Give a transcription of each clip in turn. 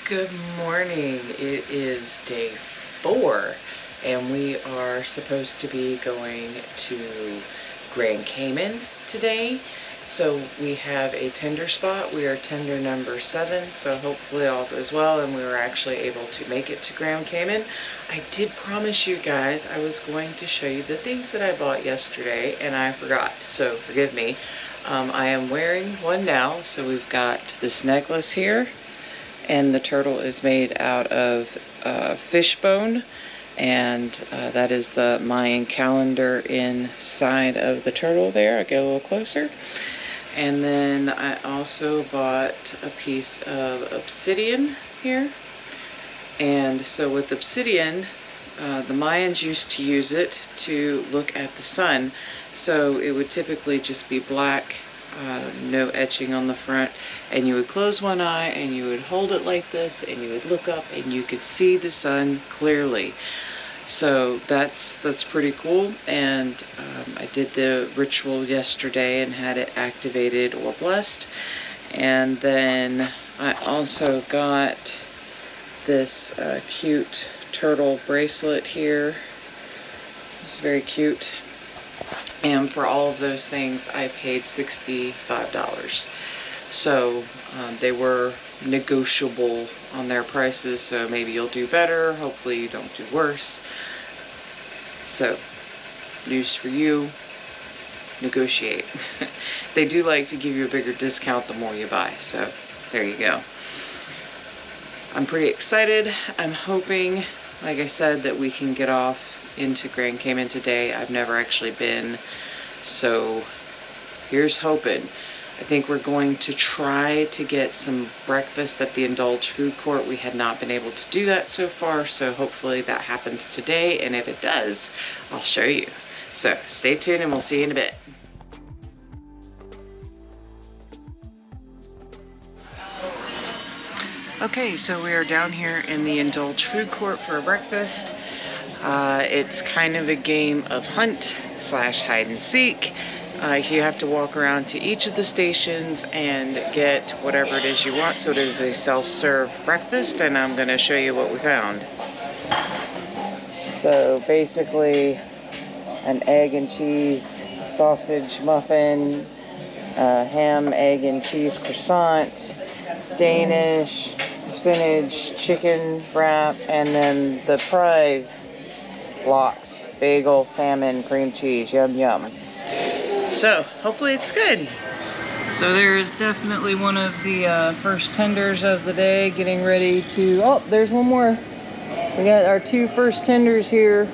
Good morning. It is day 4 and we are supposed to be going to Grand Cayman today. So we have a tender spot. We are tender number 7, so hopefully all goes well and we were actually able to make it to Grand Cayman. I did promise you guys I was going to show you the things that I bought yesterday and I forgot, so forgive me. I am wearing one now. So we've got this necklace here, and the turtle is made out of fish bone, and that is the Mayan calendar inside of the turtle there. I'll get a little closer. And then I also bought a piece of obsidian here. And so with obsidian, the Mayans used to use it to look at the sun. So it would typically just be black, no etching on the front, and you would close one eye and you would hold it like this and you would look up and you could see the sun clearly. So that's pretty cool. And I did the ritual yesterday and had it activated or blessed. And then I also got this cute turtle bracelet here. It's very cute. And for all of those things, I paid $65. So they were negotiable on their prices, so maybe you'll do better. Hopefully you don't do worse. So, news for you, negotiate. They do like to give you a bigger discount the more you buy, so there you go. I'm pretty excited. I'm hoping, like I said, that we can get off into Grand Cayman today. I've never actually been, so here's hoping. I think we're going to try to get some breakfast at the Indulge food court. We had not been able to do that so far, so hopefully that happens today, and if it does, I'll show you. So stay tuned and we'll see you in a bit. Okay, so we are down here in the Indulge food court for breakfast. It's kind of a game of hunt / hide and seek. You have to walk around to each of the stations and get whatever it is you want. So it is a self-serve breakfast, and I'm going to show you what we found. So basically an egg and cheese sausage muffin, ham, egg and cheese croissant, Danish, spinach, chicken wrap, and then the prize lox, bagel, salmon, cream cheese. Yum yum. So hopefully it's good. So there's definitely one of the first tenders of the day getting ready to, oh, there's one more. We got our 2 first tenders here.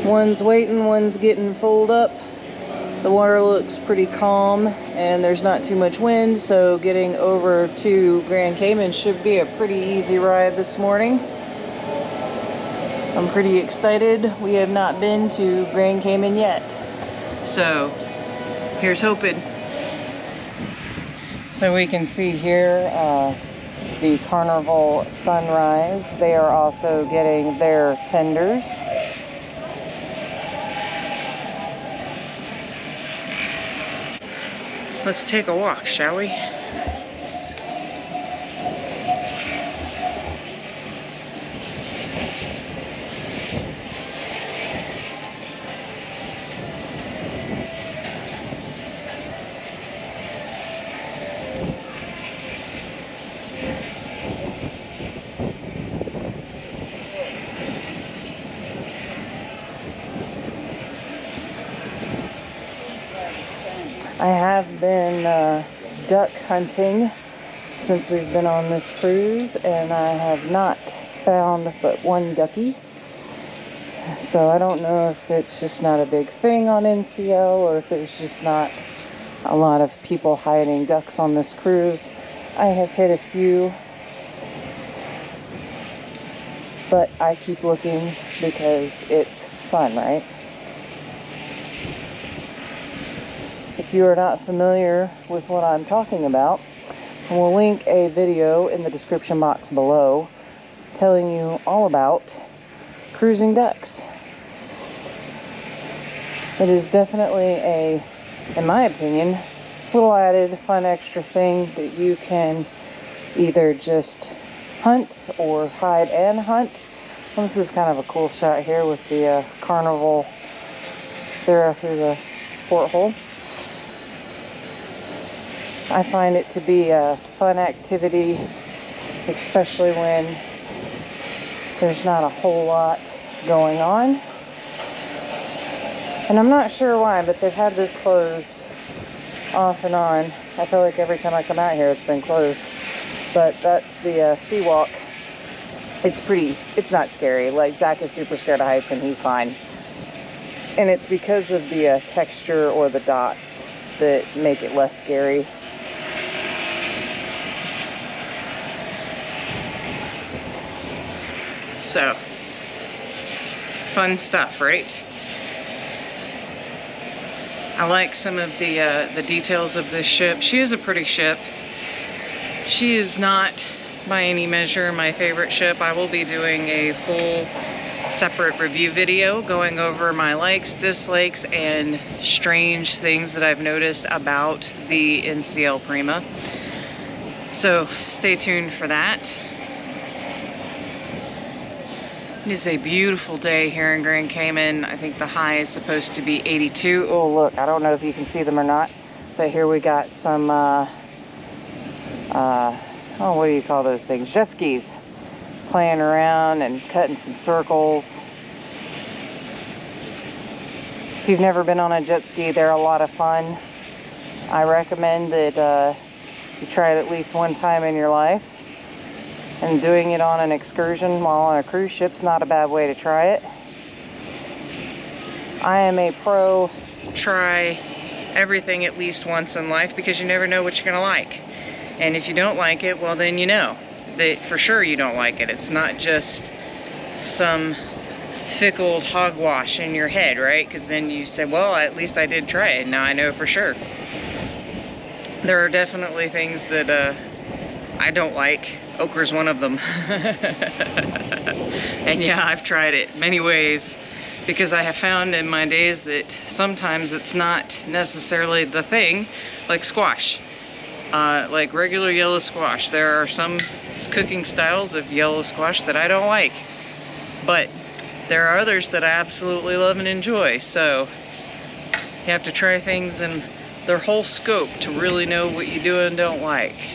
One's waiting, one's getting fulled up. The water looks pretty calm and there's not too much wind, so getting over to Grand Cayman should be a pretty easy ride this morning. I'm pretty excited. We have not been to Grand Cayman yet. So here's hoping. So we can see here the Carnival sunrise. They are also getting their tenders. Let's take a walk, shall we? I have been duck hunting since we've been on this cruise, and I have not found but one ducky. So I don't know if it's just not a big thing on NCL or if there's just not a lot of people hiding ducks on this cruise. I have hit a few, but I keep looking because it's fun, right? If you are not familiar with what I'm talking about, I will link a video in the description box below telling you all about cruising ducks. It is definitely a, in my opinion, little added fun extra thing that you can either just hunt or hide and hunt. And this is kind of a cool shot here with the carnival there through the porthole. I find it to be a fun activity, especially when there's not a whole lot going on. And I'm not sure why, but they've had this closed off and on. I feel like every time I come out here it's been closed. But that's the sea walk. It's not scary. Like, Zach is super scared of heights and he's fine. And it's because of the texture or the dots that make it less scary. So, fun stuff, right? I like some of the details of this ship. She is a pretty ship. She is not, by any measure, my favorite ship. I will be doing a full separate review video going over my likes, dislikes, and strange things that I've noticed about the NCL Prima. So stay tuned for that. It is a beautiful day here in Grand Cayman. I think the high is supposed to be 82. Oh, look, I don't know if you can see them or not, but here we got some, oh, what do you call those things? Jet skis. Playing around and cutting some circles. If you've never been on a jet ski, they're a lot of fun. I recommend that you try it at least one time in your life. And doing it on an excursion while on a cruise ship's not a bad way to try it. I am a pro try everything at least once in life, because you never know what you're gonna like. And if you don't like it, well, then you know that for sure you don't like it. It's not just some fickle hogwash in your head, right? Because then you say, well, at least I did try it. Now I know for sure. There are definitely things that I don't like. Ochre's one of them. And yeah, I've tried it many ways, because I have found in my days that sometimes it's not necessarily the thing, like squash. Like regular yellow squash. There are some cooking styles of yellow squash that I don't like, but there are others that I absolutely love and enjoy. So you have to try things in their whole scope to really know what you do and don't like.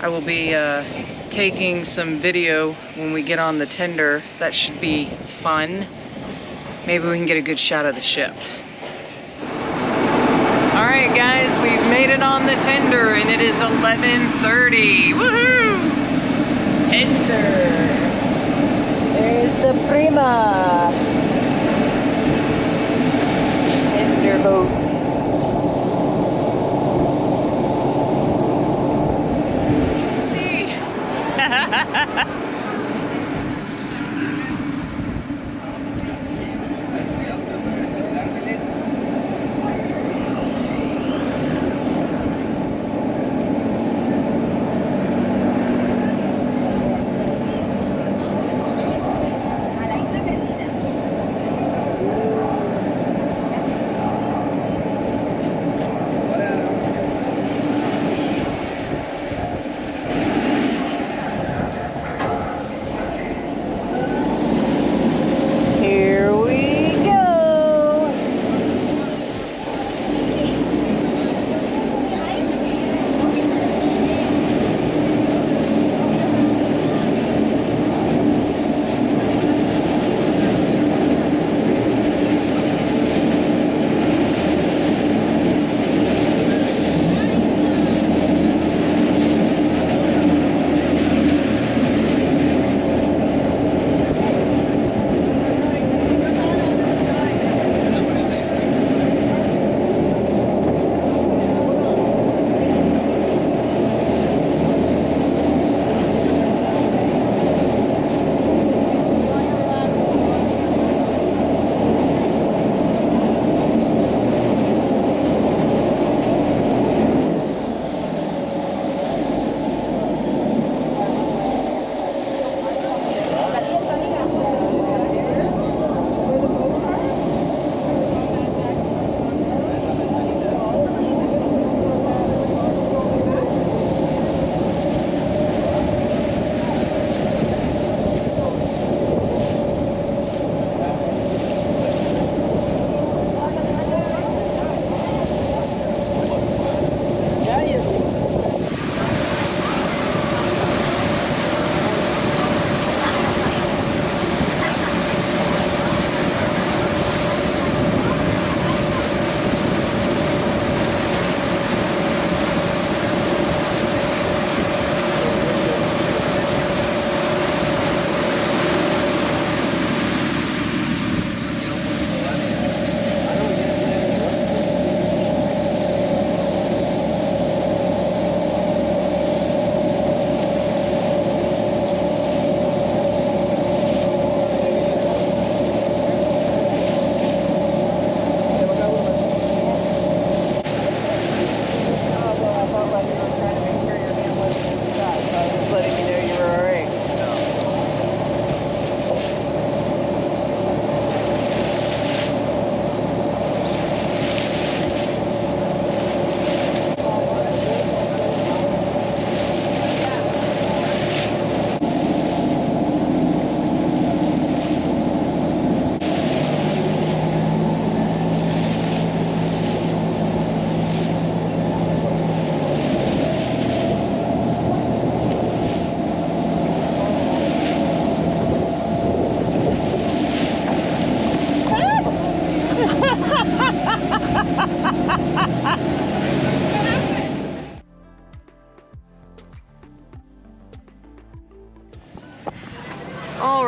I will be taking some video when we get on the tender. That should be fun. Maybe we can get a good shot of the ship. Alright guys, we've made it on the tender and it is 11:30. Woohoo! Tender. There's the Prima. Tender boat.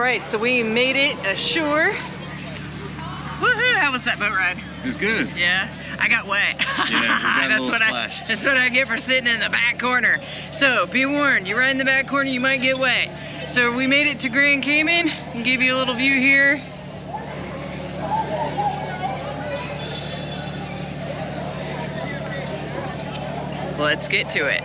right, so we made it ashore. Woohoo! How was that boat ride? It was good. Yeah, I got wet. Yeah, we got a little splashed. That's what I get for sitting in the back corner. So be warned, you ride in the back corner, you might get wet. So we made it to Grand Cayman and give you a little view here. Let's get to it.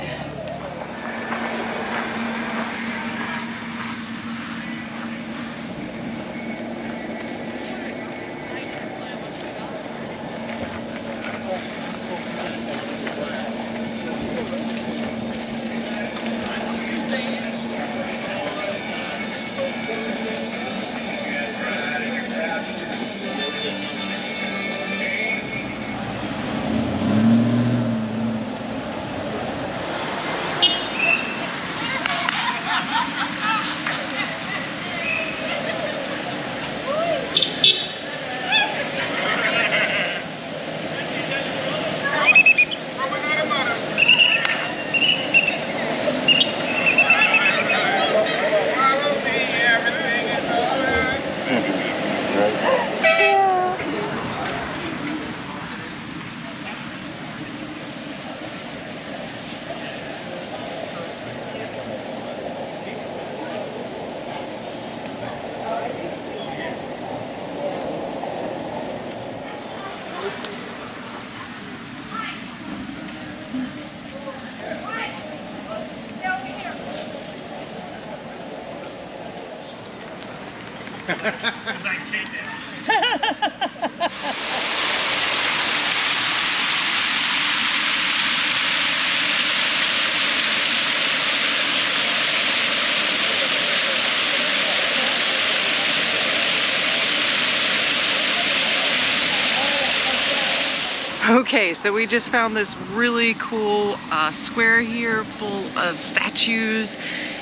Okay, so we just found this really cool square here full of statues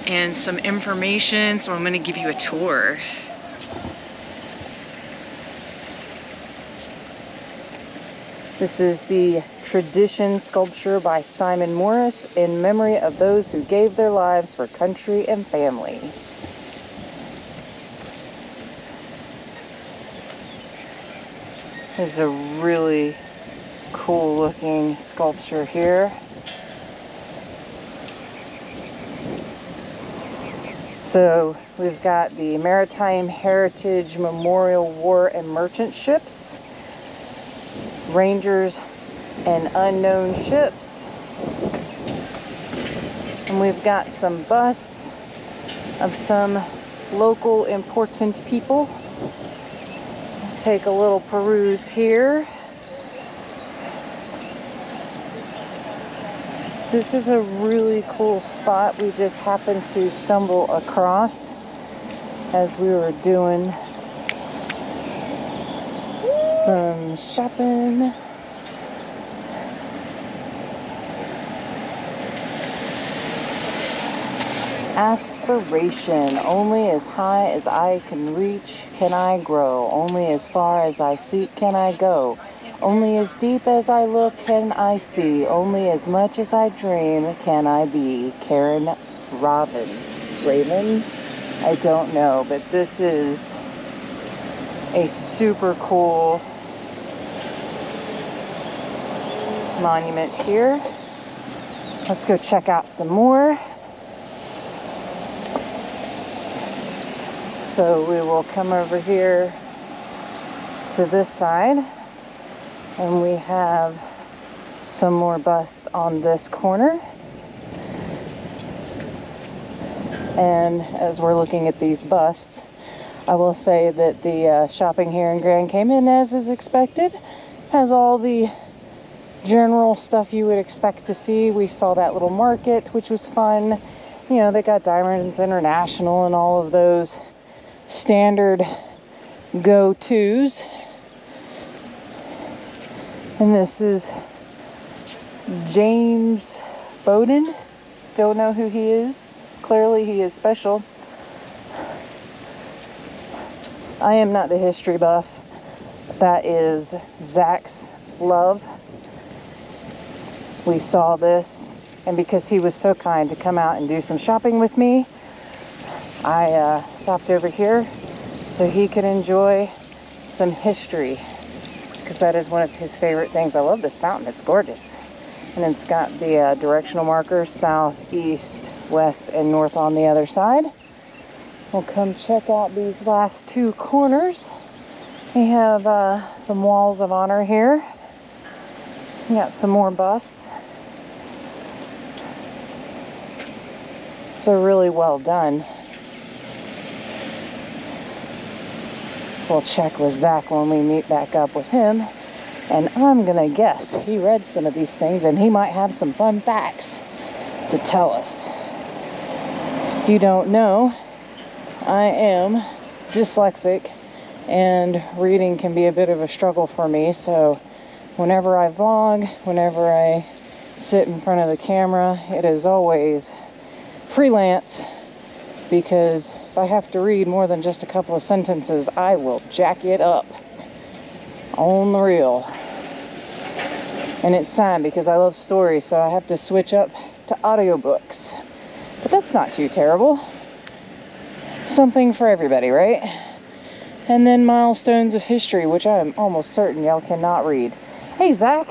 and some information, so I'm going to give you a tour. This is the Tradition sculpture by Simon Morris in memory of those who gave their lives for country and family. This is a really cool looking sculpture here. So we've got the Maritime Heritage Memorial War and Merchant Ships, Rangers and Unknown Ships, and we've got some busts of some local important people. Take a little peruse here. This is a really cool spot we just happened to stumble across as we were doing some shopping. Aspiration. Only as high as I can reach can I grow. Only as far as I seek can I go. Only as deep as I look can I see. Only as much as I dream can I be. Karen Raven? I don't know, but this is a super cool monument here. Let's go check out some more. So we will come over here to this side. And we have some more busts on this corner. And as we're looking at these busts, I will say that the shopping here in Grand Cayman, as is expected, has all the general stuff you would expect to see. We saw that little market, which was fun. You know, they got Diamonds International and all of those standard go-tos. And this is James Bowden. Don't know who he is. Clearly he is special. I am not the history buff. That is Zach's love. We saw this, and because he was so kind to come out and do some shopping with me, I stopped over here so he could enjoy some history, because that is one of his favorite things. I love this fountain, it's gorgeous. And it's got the directional markers, south, east, west, and north on the other side. We'll come check out these last two corners. We have some walls of honor here. We got some more busts. So really well done. We'll check with Zach when we meet back up with him. And I'm gonna guess he read some of these things and he might have some fun facts to tell us. If you don't know, I am dyslexic and reading can be a bit of a struggle for me. So whenever I vlog, whenever I sit in front of the camera, it is always freelance, because if I have to read more than just a couple of sentences, I will jack it up on the reel. And it's sad because I love stories, so I have to switch up to audiobooks. But that's not too terrible. Something for everybody, right? And then milestones of history, which I'm almost certain y'all cannot read. Hey, Zach,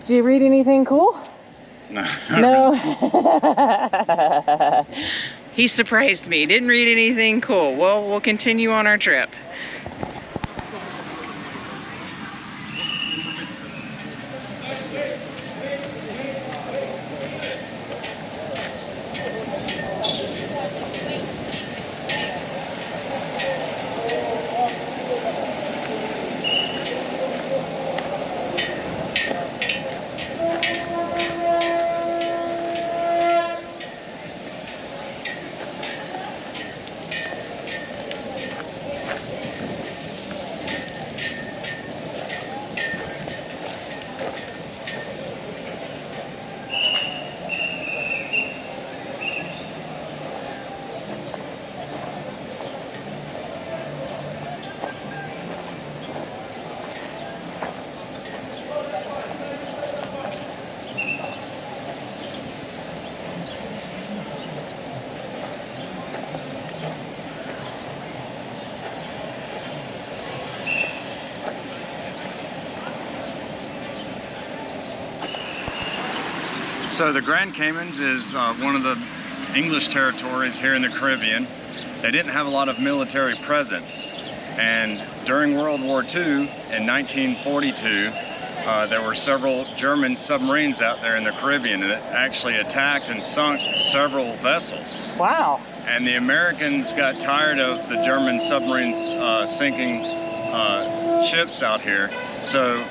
did you read anything cool? No. No? He surprised me. Didn't read anything cool. Well, we'll continue on our trip. So the Grand Caymans is one of the English territories here in the Caribbean. They didn't have a lot of military presence, and during World War II in 1942 there were several German submarines out there in the Caribbean that actually attacked and sunk several vessels. Wow. And the Americans got tired of the German submarines sinking ships out here, so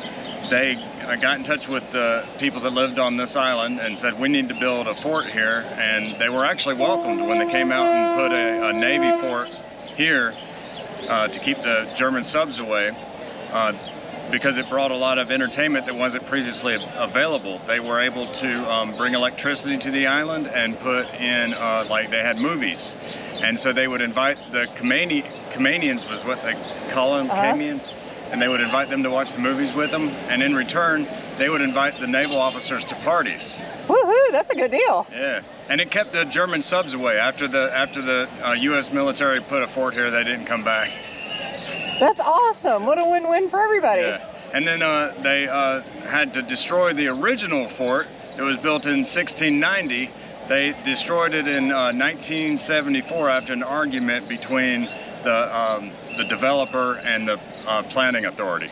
they got in touch with the people that lived on this island and said, we need to build a fort here. And they were actually welcomed when they came out and put a Navy fort here to keep the German subs away, because it brought a lot of entertainment that wasn't previously available. They were able to bring electricity to the island and put in, like they had movies. And so they would invite the Caymanians was what they call them, Caymanians. And they would invite them to watch the movies with them, and in return, they would invite the naval officers to parties. Woohoo! That's a good deal. Yeah, and it kept the German subs away. After the U.S. military put a fort here, they didn't come back. That's awesome! What a win-win for everybody. Yeah, and then they had to destroy the original fort. It was built in 1690. They destroyed it in 1974 after an argument between the developer and the planning authority.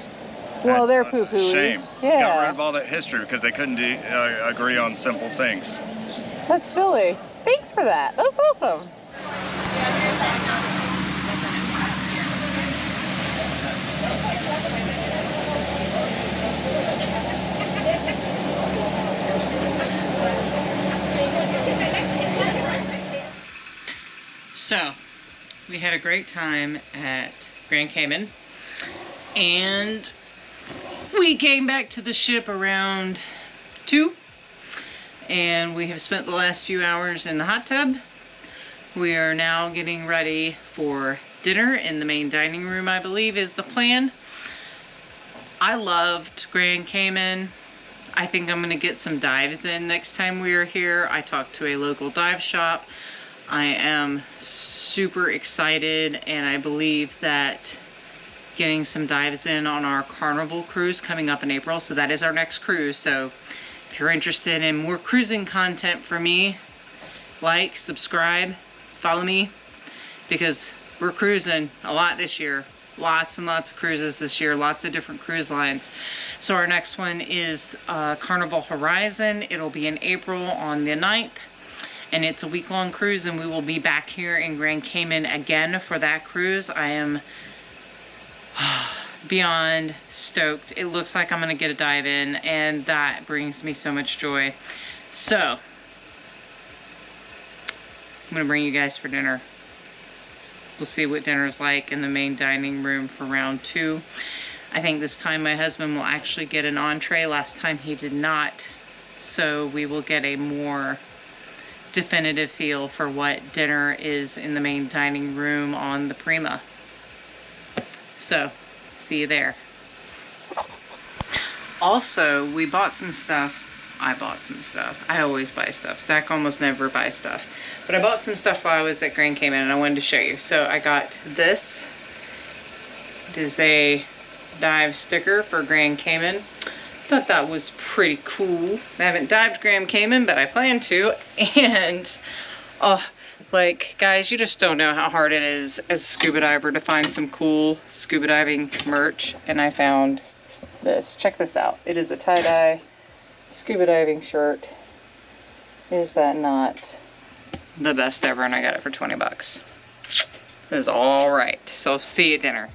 Well, they're poo-poo. Shame. Yeah. Got rid of all that history because they couldn't agree on simple things. That's silly. Thanks for that. That's awesome. So, we had a great time at Grand Cayman, and we came back to the ship around 2, and we have spent the last few hours in the hot tub. We are now getting ready for dinner in the main dining room, I believe is the plan. I loved Grand Cayman. I think I'm gonna get some dives in next time we are here. I talked to a local dive shop. I am super excited, and I believe that getting some dives in on our Carnival cruise coming up in April. So that is our next cruise. So if you're interested in more cruising content from me, like, subscribe, follow me, because we're cruising a lot this year. Lots and lots of cruises this year, lots of different cruise lines. So our next one is Carnival Horizon. It'll be in April on the 9th, and it's a week-long cruise, and we will be back here in Grand Cayman again for that cruise. I am beyond stoked. It looks like I'm gonna get a dive in, and that brings me so much joy. So I'm gonna bring you guys for dinner. We'll see what dinner's like in the main dining room for round 2. I think this time my husband will actually get an entree. Last time he did not. So we will get a more definitive feel for what dinner is in the main dining room on the Prima. So, see you there. Also, we bought some stuff. I bought some stuff. I always buy stuff. Zach almost never buys stuff. But I bought some stuff while I was at Grand Cayman, and I wanted to show you. So I got this. It is a dive sticker for Grand Cayman. Thought that was pretty cool. I haven't dived Grand Cayman, but I plan to. And, oh, like, guys, you just don't know how hard it is as a scuba diver to find some cool scuba diving merch. And I found this. Check this out. It is a tie-dye scuba diving shirt. Is that not the best ever? And I got it for 20 bucks. It is all right. So see you at dinner.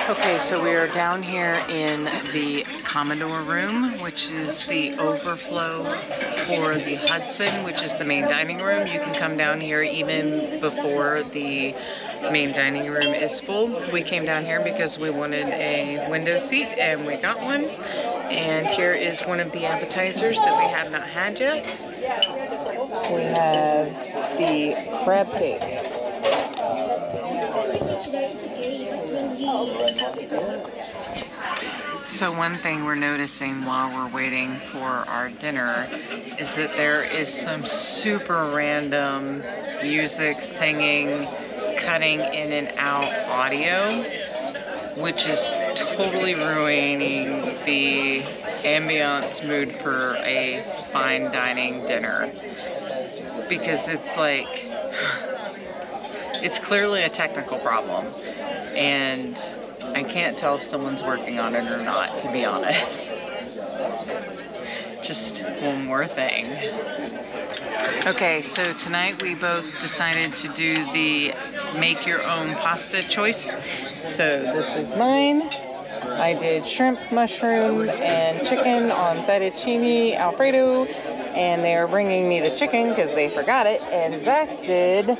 Okay, so we are down here in the Commodore room, which is the overflow for the Hudson, which is the main dining room. You can come down here even before the main dining room is full. We came down here because we wanted a window seat, and we got one. And here is one of the appetizers that we have not had yet. We have the crab cake. So one thing we're noticing while we're waiting for our dinner is that there is some super random music, singing, cutting in and out audio, which is totally ruining the ambiance mood for a fine dining dinner. Because it's like, it's clearly a technical problem, and I can't tell if someone's working on it or not, to be honest. Just one more thing. Okay, so tonight we both decided to do the make your own pasta choice. So this is mine. I did shrimp, mushroom, and chicken on fettuccine alfredo, and they are bringing me the chicken because they forgot it, and Zach did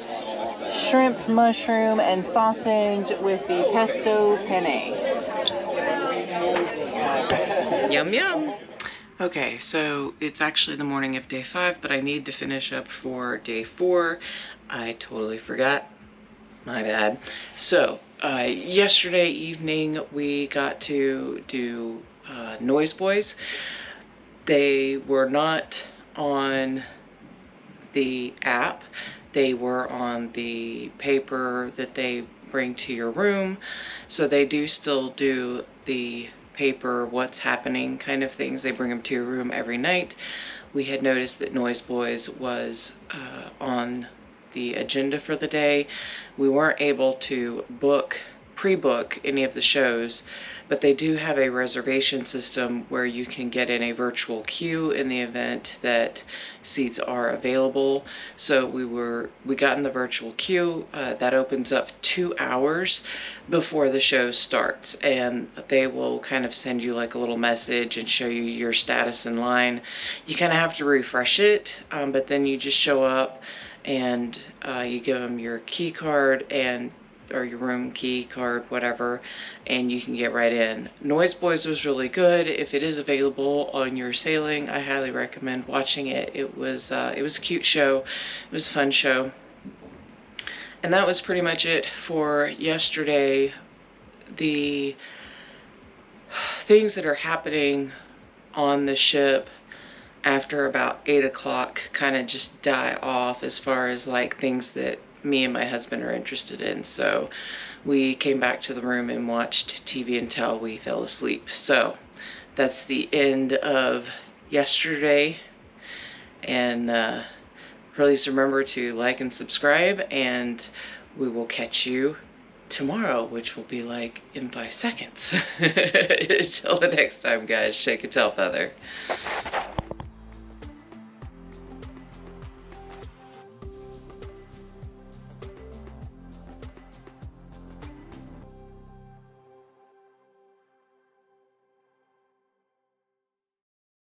shrimp, mushroom, and sausage with the pesto penne. Yum, yum. Okay, so it's actually the morning of day 5, but I need to finish up for day 4. I totally forgot. My bad. So, yesterday evening we got to do Noise Boys. They were not on the app. They were on the paper that they bring to your room. So they do still do the paper, what's happening kind of things. They bring them to your room every night. We had noticed that Noise Boys was on the agenda for the day. We weren't able to book pre-book any of the shows, but they do have a reservation system where you can get in a virtual queue in the event that seats are available. So we got in the virtual queue. That opens up 2 hours before the show starts, and they will kind of send you like a little message and show you your status in line. You kind of have to refresh it, but then you just show up and you give them your key card or your room key card, whatever, and you can get right in. Noise Boys was really good. If it is available on your sailing, I highly recommend watching it. It was a cute show. It was a fun show. And that was pretty much it for yesterday. The things that are happening on the ship after about 8 o'clock kind of just die off as far as like things that me and my husband are interested in. So we came back to the room and watched TV until we fell asleep. So that's the end of yesterday. And please remember to like and subscribe, and we will catch you tomorrow, which will be like in 5 seconds. Until the next time, guys, shake a tail feather.